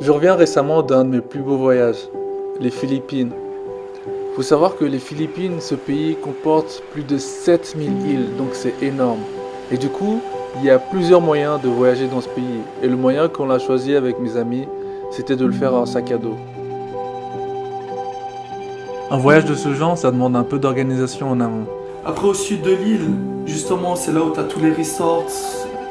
Je reviens récemment d'un de mes plus beaux voyages, les Philippines. Faut savoir que les Philippines, ce pays comporte plus de 7000 îles, donc c'est énorme. Et du coup, il y a plusieurs moyens de voyager dans ce pays. Et le moyen qu'on a choisi avec mes amis, c'était de le faire en sac à dos. Un voyage de ce genre, ça demande un peu d'organisation en amont. Après, au sud de l'île, justement, c'est là où t'as tous les resorts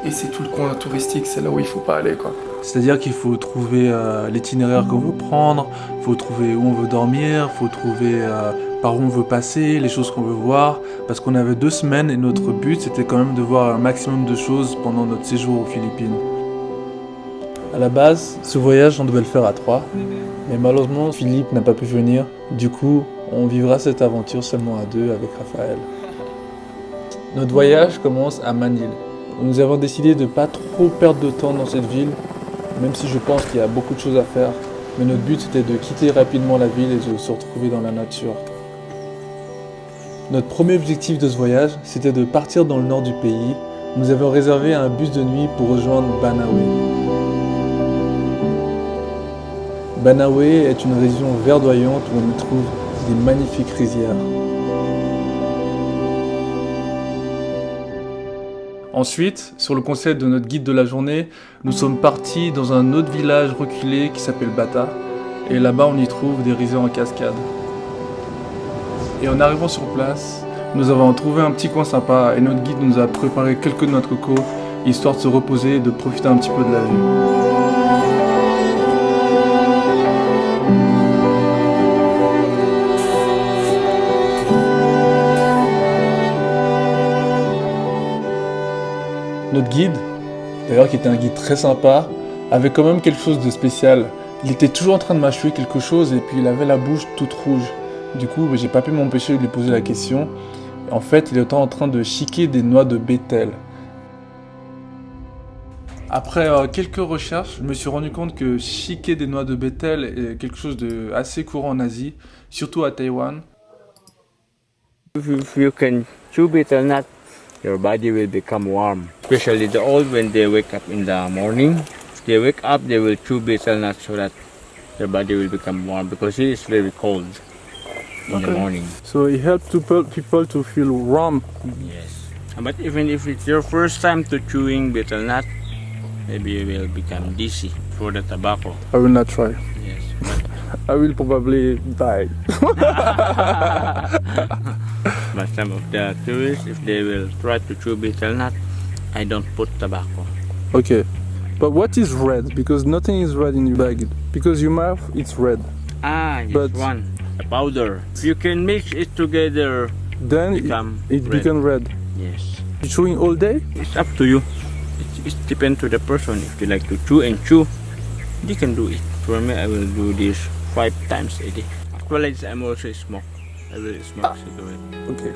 et c'est tout le coin touristique, c'est là où il faut pas aller, quoi. C'est-à-dire qu'il faut trouver l'itinéraire qu'on veut prendre, il faut trouver où on veut dormir, il faut trouver par où on veut passer, les choses qu'on veut voir. Parce qu'on avait 2 semaines et notre but c'était quand même de voir un maximum de choses pendant notre séjour aux Philippines. À la base, ce voyage on devait le faire à 3, mais malheureusement Philippe n'a pas pu venir. Du coup, on vivra cette aventure seulement à 2 avec Raphaël. Notre voyage commence à Manille. Nous avons décidé de ne pas trop perdre de temps dans cette ville, même si je pense qu'il y a beaucoup de choses à faire, mais notre but c'était de quitter rapidement la ville et de se retrouver dans la nature. Notre premier objectif de ce voyage, c'était de partir dans le nord du pays. Nous avons réservé un bus de nuit pour rejoindre Banawe. Banawe est une région verdoyante où on y trouve des magnifiques rizières. Ensuite, sur le conseil de notre guide de la journée, nous sommes partis dans un autre village reculé qui s'appelle Bata. Et là-bas, on y trouve des rizières en cascade. Et en arrivant sur place, nous avons trouvé un petit coin sympa et notre guide nous a préparé quelques noix de coco, histoire de se reposer et de profiter un petit peu de la vue. Notre guide, d'ailleurs qui était un guide très sympa, avait quand même quelque chose de spécial. Il était toujours en train de mâcher quelque chose et puis il avait la bouche toute rouge. Du coup, j'ai pas pu m'empêcher de lui poser la question. En fait, il était en train de chiquer des noix de bétel. Après quelques recherches, je me suis rendu compte que chiquer des noix de bétel est quelque chose de assez courant en Asie, surtout à Taïwan. If you can chew betel nut, your body will become warm. Especially the old when they wake up in the morning. If they wake up, they will chew betel nut so that their body will become warm because it is very cold in the morning. So it helps people to feel warm. Yes. But even if it's your first time to chewing betel nut, maybe you will become dizzy for the tobacco. I will not try. Yes. But I will probably die. But some of the tourists, if they will try to chew betel nut, I don't put tobacco. Okay. But what is red? Because nothing is red in your bag. Because your mouth, it's red. Ah, yes, But- one. The powder. You can mix it together. Then it Red. becomes red. Yes. You chewing all day? It's up to you. It depends to the person. If you like to chew and chew, you can do it. For me, I will do this 5 times a day. Actually, I'm also smoke. I will smoke cigarette. Okay.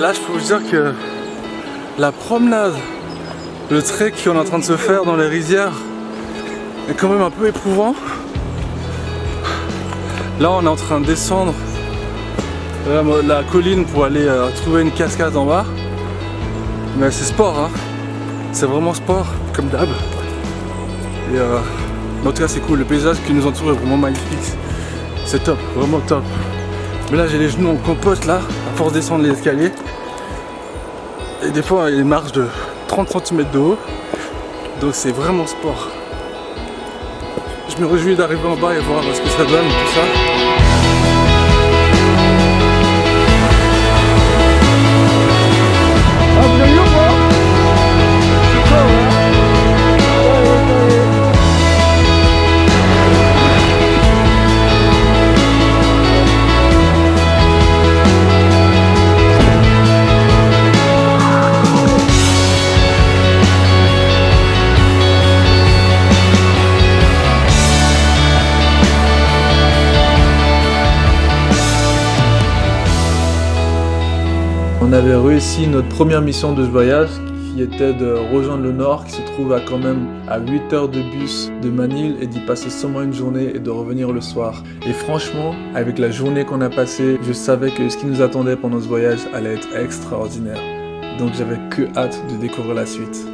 Là, je peux vous dire que la promenade, le trek qu'on est en train de se faire dans les rizières est quand même un peu éprouvant. Là, on est en train de descendre la colline pour aller trouver une cascade en bas. Mais c'est sport, hein. C'est vraiment sport, comme d'hab. Et en tout cas, c'est cool. Le paysage qui nous entoure est vraiment magnifique. C'est top, vraiment top. Mais là, j'ai les genoux en compote là, à force de descendre les escaliers. Et des fois, il y a des marches de 30 cm de haut. Donc c'est vraiment sport. Je me réjouis d'arriver en bas et voir ce que ça donne, tout ça. On avait réussi notre première mission de ce voyage qui était de rejoindre le nord, qui se trouve à quand même à 8 heures de bus de Manille et d'y passer seulement une journée et de revenir le soir. Et franchement, avec la journée qu'on a passée, je savais que ce qui nous attendait pendant ce voyage allait être extraordinaire. Donc j'avais que hâte de découvrir la suite.